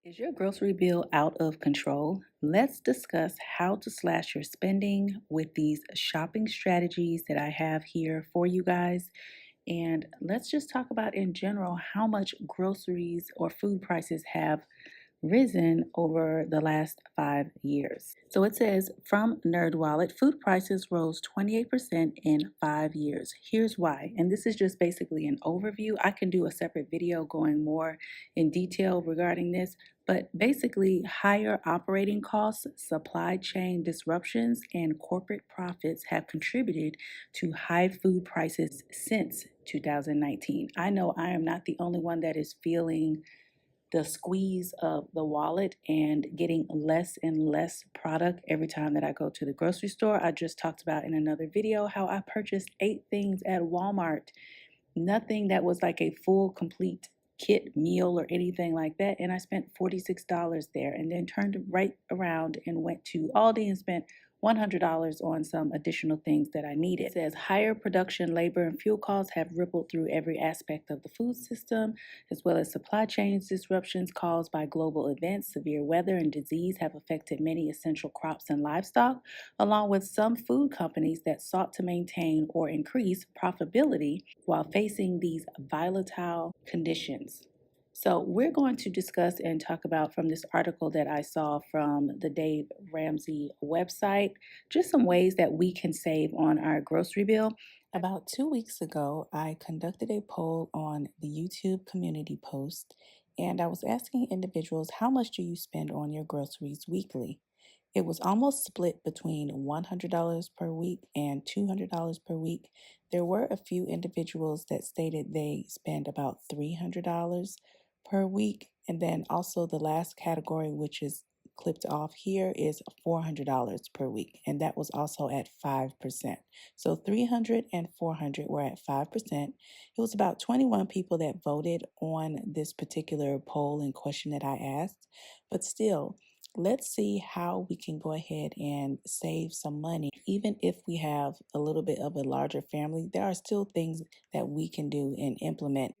Is your grocery bill out of control? Let's discuss how to slash your spending with these shopping strategies that I have here for you guys. And let's just talk about in general how much groceries or food prices have risen over the last 5 years. So it says from NerdWallet, food prices rose 28% in 5 years. Here's why. And this is just basically an overview. I can do a separate video going more in detail regarding this. But basically, higher operating costs, supply chain disruptions, and corporate profits have contributed to high food prices since 2019. I know I am not the only one that is feeling the squeeze of the wallet and getting less and less product every time that I go to the grocery store. I just talked about in another video how I purchased 8 things at Walmart, nothing that was like a full complete kit meal or anything like that, and I spent $46 there, and then turned right around and went to Aldi and spent $100 on some additional things that I needed. It says higher production, labor, and fuel costs have rippled through every aspect of the food system, as well as supply chain disruptions caused by global events. Severe weather and disease have affected many essential crops and livestock, along with some food companies that sought to maintain or increase profitability while facing these volatile conditions. So, we're going to discuss and talk about from this article that I saw from the Dave Ramsey website, just some ways that we can save on our grocery bill. About 2 weeks ago, I conducted a poll on the YouTube community post, and I was asking individuals, how much do you spend on your groceries weekly? It was almost split between $100 per week and $200 per week. There were a few individuals that stated they spend about $300 per week. And then also the last category, which is clipped off here, is $400 per week. And that was also at 5%. So 300 and 400 were at 5%. It was about 21 people that voted on this particular poll and question that I asked. But still, let's see how we can go ahead and save some money. Even if we have a little bit of a larger family, there are still things that we can do and implement.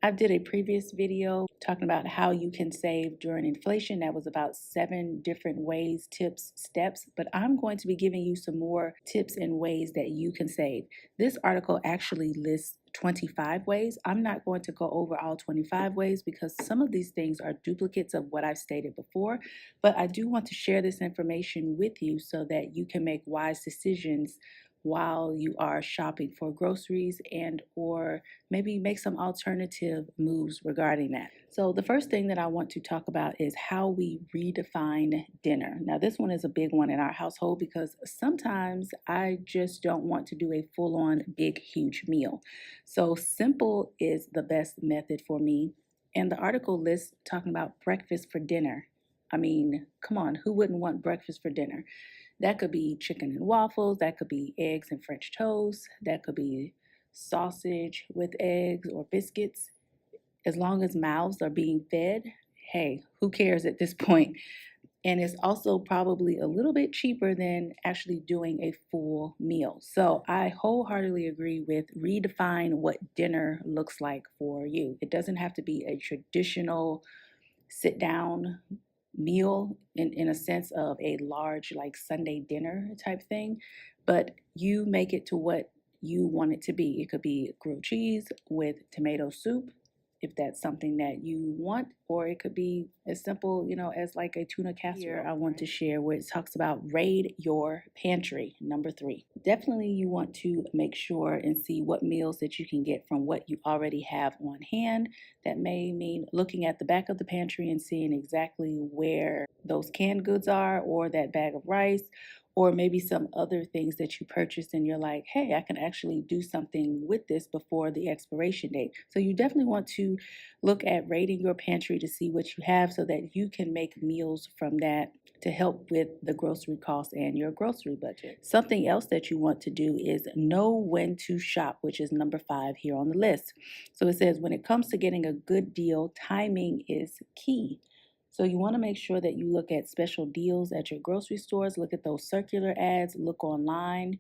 I did a previous video talking about how you can save during inflation. That was about 7 different ways, tips, steps, but I'm going to be giving you some more tips and ways that you can save. This article actually lists 25 ways. I'm not going to go over all 25 ways because some of these things are duplicates of what I've stated before, but I do want to share this information with you so that you can make wise decisions while you are shopping for groceries and or maybe make some alternative moves regarding that. So the first thing that I want to talk about is how we redefine dinner. Now this one is a big one in our household because sometimes I just don't want to do a full-on big huge meal. So simple is the best method for me. And the article lists talking about breakfast for dinner. I mean, come on, who wouldn't want breakfast for dinner? That could be chicken and waffles, that could be eggs and French toast, that could be sausage with eggs or biscuits. As long as mouths are being fed, hey, who cares at this point? And it's also probably a little bit cheaper than actually doing a full meal. So I wholeheartedly agree with redefine what dinner looks like for you. It doesn't have to be a traditional sit down meal in a sense of a large like Sunday dinner type thing, but you make it to what you want it to be. It could be grilled cheese with tomato soup if that's something that you want, or it could be as simple, as like a tuna casserole. Here I want to share where it talks about raid your pantry, number 3. Definitely you want to make sure and see what meals that you can get from what you already have on hand. That may mean looking at the back of the pantry and seeing exactly where those canned goods are, or that bag of rice, or maybe some other things that you purchased and you're like, hey, I can actually do something with this before the expiration date. So you definitely want to look at raiding your pantry to see what you have so that you can make meals from that to help with the grocery costs and your grocery budget. Something else that you want to do is know when to shop, which is number 5 here on the list. So it says when it comes to getting a good deal, timing is key. So you want to make sure that you look at special deals at your grocery stores, look at those circular ads, look online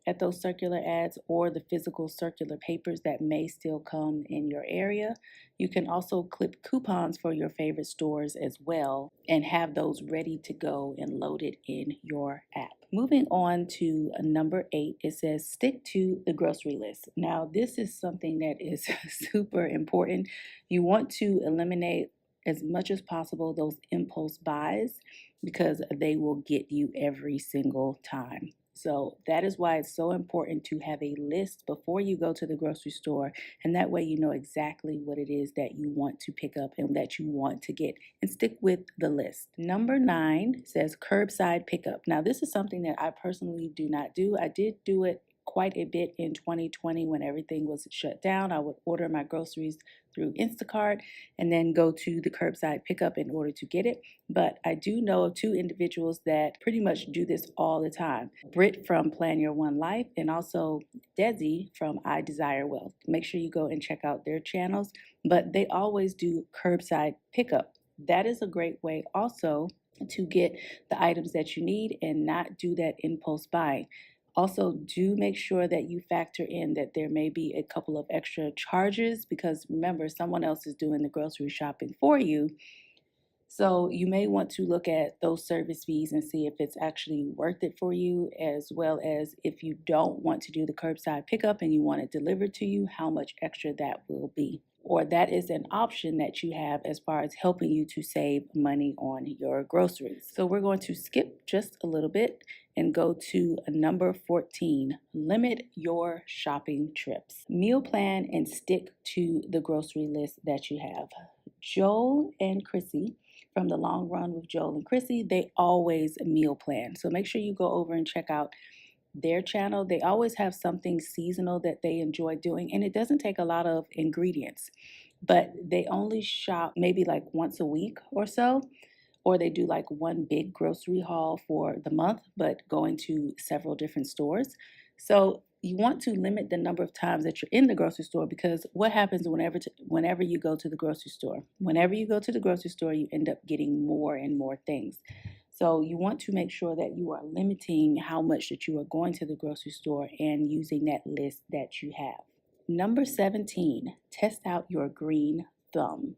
at those circular ads or the physical circular papers that may still come in your area. You can also clip coupons for your favorite stores as well and have those ready to go and loaded in your app. Moving on to number 8, it says stick to the grocery list. Now, this is something that is super important. You want to eliminate as much as possible those impulse buys because they will get you every single time. So that is why it's so important to have a list before you go to the grocery store, and that way you know exactly what it is that you want to pick up and that you want to get, and stick with the list. Number 9 says curbside pickup. Now, this is something that I personally do not do. I did do it quite a bit in 2020 when everything was shut down. I would order my groceries through Instacart and then go to the curbside pickup in order to get it. But I do know of 2 individuals that pretty much do this all the time. Britt from Plan Your One Life and also Desi from I Desire Wealth. Make sure you go and check out their channels, but they always do curbside pickup. That is a great way also to get the items that you need and not do that impulse buying. Also, do make sure that you factor in that there may be a couple of extra charges because remember, someone else is doing the grocery shopping for you. So you may want to look at those service fees and see if it's actually worth it for you, as well as if you don't want to do the curbside pickup and you want it delivered to you, how much extra that will be. Or that is an option that you have as far as helping you to save money on your groceries. So we're going to skip just a little bit and go to number 14, limit your shopping trips. Meal plan and stick to the grocery list that you have. Joel and Chrissy from the Long Run with Joel and Chrissy, they always meal plan. So make sure you go over and check out their channel. They always have something seasonal that they enjoy doing, and it doesn't take a lot of ingredients, but they only shop maybe like once a week or so, or they do like one big grocery haul for the month, but going to several different stores. So you want to limit the number of times that you're in the grocery store because what happens whenever you go to the grocery store? Whenever you go to the grocery store, you end up getting more and more things. So you want to make sure that you are limiting how much that you are going to the grocery store and using that list that you have. Number 17, test out your green thumb.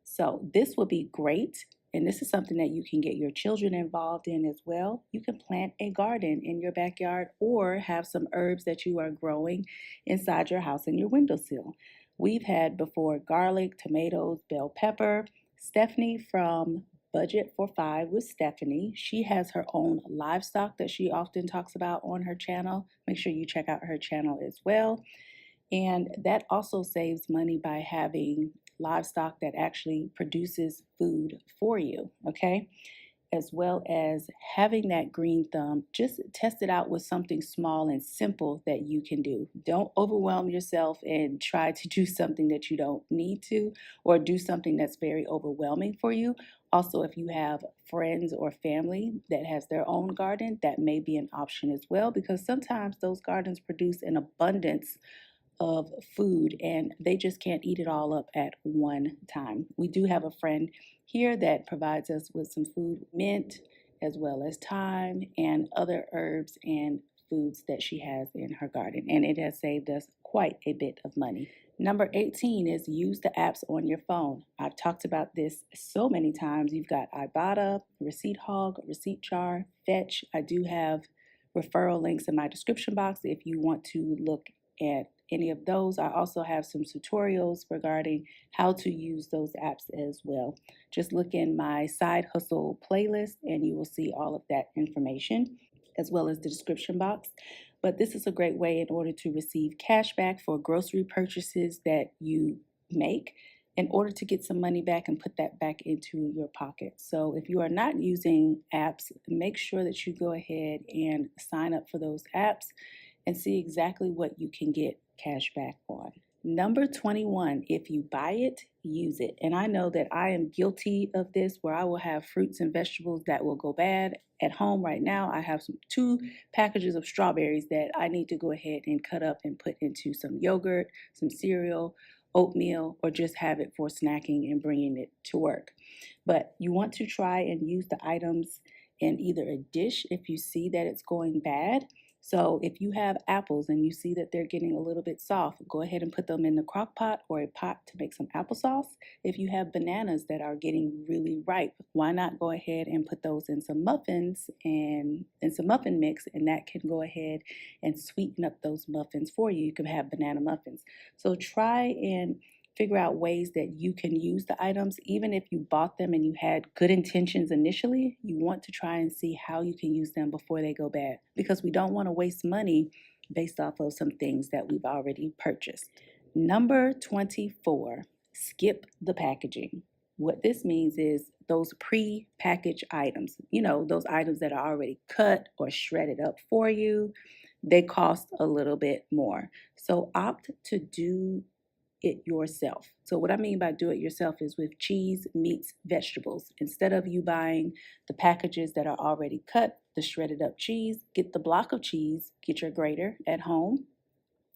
So this would be great. And this is something that you can get your children involved in as well. You can plant a garden in your backyard or have some herbs that you are growing inside your house in your windowsill. We've had before garlic, tomatoes, bell pepper. Stephanie from Budget for 5 with Stephanie. She has her own livestock that she often talks about on her channel. Make sure you check out her channel as well. And that also saves money by having livestock that actually produces food for you, okay? As well as having that green thumb, just test it out with something small and simple that you can do. Don't overwhelm yourself and try to do something that you don't need to, or do something that's very overwhelming for you. Also, if you have friends or family that has their own garden, that may be an option as well, because sometimes those gardens produce an abundance of food and they just can't eat it all up at one time. We do have a friend here that provides us with some food, mint, as well as thyme and other herbs and foods that she has in her garden, and it has saved us quite a bit of money. Number 18 is use the apps on your phone. I've talked about this so many times. You've got Ibotta, Receipt Hog, Receipt Jar, Fetch. I do have referral links in my description box if you want to look at any of those. I also have some tutorials regarding how to use those apps as well. Just look in my side hustle playlist and you will see all of that information as well as the description box. But this is a great way in order to receive cashback for grocery purchases that you make in order to get some money back and put that back into your pocket. So if you are not using apps, make sure that you go ahead and sign up for those apps and see exactly what you can get cash back on. Number 21, if you buy it, use it. And I know that I am guilty of this, where I will have fruits and vegetables that will go bad. At home right now, I have 2 packages of strawberries that I need to go ahead and cut up and put into some yogurt, some cereal, oatmeal, or just have it for snacking and bringing it to work. But you want to try and use the items in either a dish if you see that it's going bad. So if you have apples and you see that they're getting a little bit soft, go ahead and put them in the crock pot or a pot to make some applesauce. If you have bananas that are getting really ripe, why not go ahead and put those in some muffins and in some muffin mix, and that can go ahead and sweeten up those muffins for you. You can have banana muffins. So try and figure out ways that you can use the items. Even if you bought them and you had good intentions initially, you want to try and see how you can use them before they go bad, because we don't want to waste money based off of some things that we've already purchased. Number 24, skip the packaging. What this means is those pre-packaged items, those items that are already cut or shredded up for you, they cost a little bit more. So opt to do it yourself. So what I mean by do it yourself is with cheese, meats, vegetables. Instead of you buying the packages that are already cut, the shredded up cheese, get the block of cheese, get your grater at home,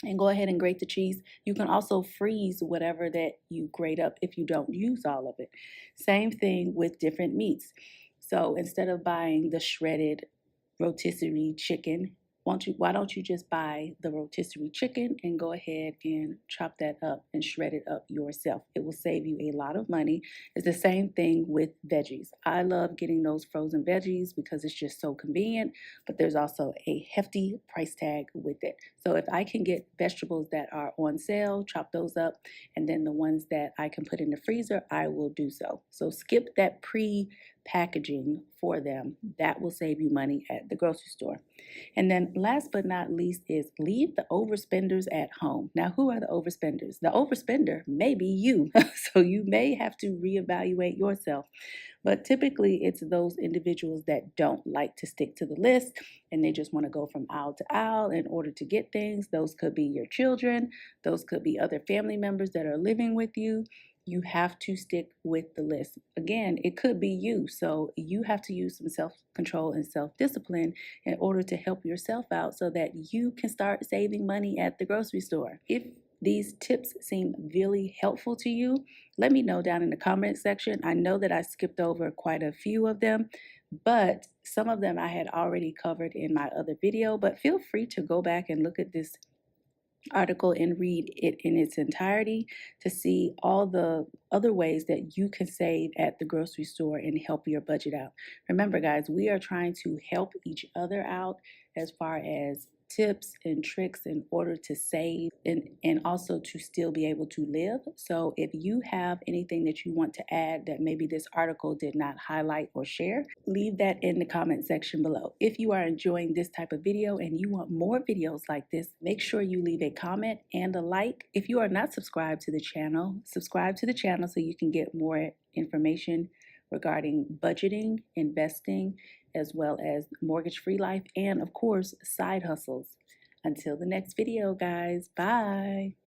and go ahead and grate the cheese. You can also freeze whatever that you grate up if you don't use all of it. Same thing with different meats. So instead of buying the shredded rotisserie chicken, why don't you just buy the rotisserie chicken and go ahead and chop that up and shred it up yourself? It will save you a lot of money. It's the same thing with veggies. I love getting those frozen veggies because it's just so convenient, but there's also a hefty price tag with it. So if I can get vegetables that are on sale, chop those up, and then the ones that I can put in the freezer, I will do so. So skip that pre-packaging for them. That will save you money at the grocery store. And then last but not least is leave the overspenders at home. Now, who are the overspenders? The overspender may be you. So you may have to reevaluate yourself. But typically, it's those individuals that don't like to stick to the list and they just want to go from aisle to aisle in order to get things. Those could be your children, those could be other family members that are living with you. You have to stick with the list. Again, it could be you. So you have to use some self control and self discipline in order to help yourself out so that you can start saving money at the grocery store. If these tips seem really helpful to you, let me know down in the comment section. I know that I skipped over quite a few of them, but some of them I had already covered in my other video. But feel free to go back and look at this article and read it in its entirety to see all the other ways that you can save at the grocery store and help your budget out. Remember, guys, we are trying to help each other out as far as tips and tricks in order to save and also to still be able to live. So if you have anything that you want to add that maybe this article did not highlight or share, leave that in the comment section below. If you are enjoying this type of video and you want more videos like this, make sure you leave a comment and a like. If you are not subscribed to the channel, subscribe to the channel so you can get more information regarding budgeting, investing, as well as mortgage-free life, and of course, side hustles. Until the next video, guys, bye.